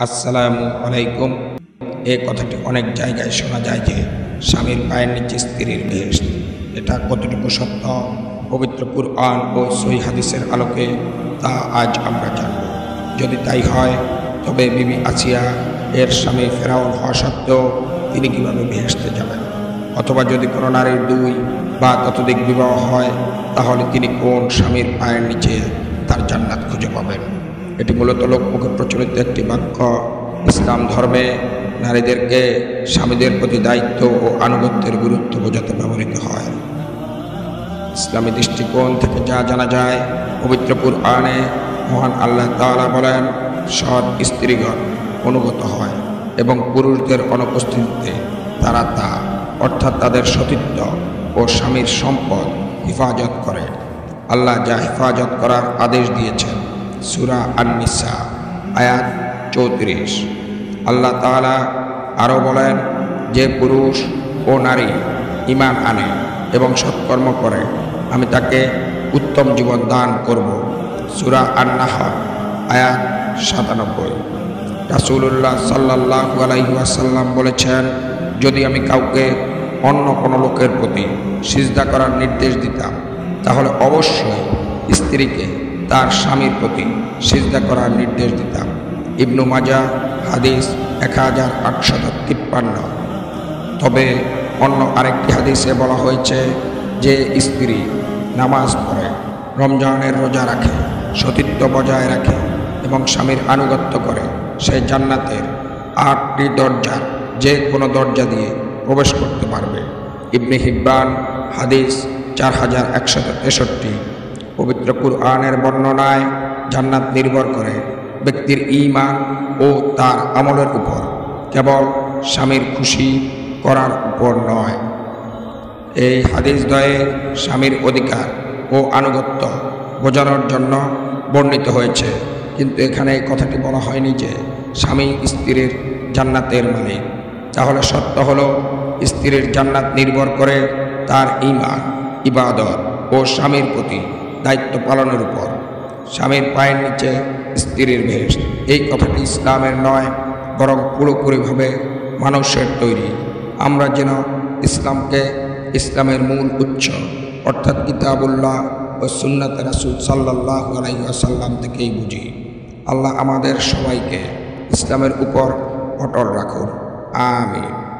আসসালামু আলাইকুম। এই কথাটি অনেক জায়গায় শোনা যায় যে স্বামীর পায়ের নিচে স্ত্রীর বেহেশত। এটা কতটুকু সত্য পবিত্র কুরআন ও সহিহ হাদিসের আলোকে তা আজ আমরা জানব। যদি তাই হয় তবে বিবি আসিয়া এর স্বামী ফেরাউন হওয়া সত্ত্বেও তিনি কীভাবে বেহেশতে যাবেন? অথবা যদি কোনো নারীর 2 বা ততোধিক বিবাহ হয় তাহলে তিনি কোন স্বামীর পায়ের নিচে তার জান্নাত খুঁজে পাবেন? এটি মূলত লোকমুখে প্রচলিত একটি বাক্য। ইসলাম ধর্মে নারীদেরকে স্বামীদের প্রতি দায়িত্ব ও আনুগত্যের গুরুত্ব বোঝাতে ব্যবহৃত হয়। ইসলামী দৃষ্টিকোণ থেকে যা জানা যায়, পবিত্র কুরআনে মহান আল্লাহ তাআলা বলেন, সৎ স্ত্রীগণ অনুগত হয় এবং পুরুষদের অনুপস্থিতিতে তারা তা অর্থাৎ তাদের সতীত্ব ও স্বামীর সম্পদ হেফাজত করে। আল্লাহ যা হেফাজত করার আদেশ দিয়েছেন সূরা আন-নিসা আয়াত 34। আল্লাহ তাআলা আরও বলেন, যে পুরুষ ও নারী ঈমান আনে এবং সৎকর্ম করে আমি তাকে উত্তম জীবন দান করব। সূরা আন-নাহল আয়াত 97। রাসূলুল্লাহ সাল্লাল্লাহু আলাইহি ওয়াসাল্লাম বলেছেন, যদি আমি কাউকে অন্য কোনো লোকের প্রতি সিজদা করার নির্দেশ দিতাম তাহলে অবশ্যই স্ত্রীকে তার স্বামীর প্রতি সিজদা করার নির্দেশ দিতাম। ইবনু মাজাহ হাদিস 1853। তবে অন্য আরেকটি হাদিসে বলা হয়েছে যে স্ত্রী নামাজ পড়ে, রমজানের রোজা রাখে, সতীত্ব বজায় রাখে এবং স্বামীর আনুগত্য করে, সে জান্নাতের 8টি দরজার যে কোনো দরজা দিয়ে প্রবেশ করতে পারবে। ইবনে হিব্বান হাদিস 4163। পবিত্র কুরআনের বর্ণনায় জান্নাত নির্ভর করে ব্যক্তির ঈমান ও তার আমলের উপর, কেবল স্বামীর খুশি করার উপর নয়। এই হাদিস দ্বয়ে স্বামীর অধিকার ও আনুগত্য বোঝানোর জন্য বর্ণিত হয়েছে, কিন্তু এখানে এই কথাটি বলা হয়নি যে স্বামী স্ত্রীর জান্নাতের মালিক। তাহলে সত্য হলো স্ত্রীর জান্নাত নির্ভর করে তার ঈমান, ইবাদত ও স্বামীর প্রতি দায়িত্ব পালনের উপর। স্বামীর পায়ের নিচে স্ত্রীর বেহেশত, এই কথাটি ইসলামের নয় বরং পুরোপুরিভাবে মানুষের তৈরি। আমরা যেন ইসলামকে ইসলামের মূল উৎস অর্থাৎ কিতাবুল্লাহ ও সুন্নাতে রাসূল সাল্লাল্লাহু আলাইহি ওয়াসাল্লাম থেকেই বুঝি। আল্লাহ আমাদের সবাইকে ইসলামের উপর অটল রাখুন। আমিন।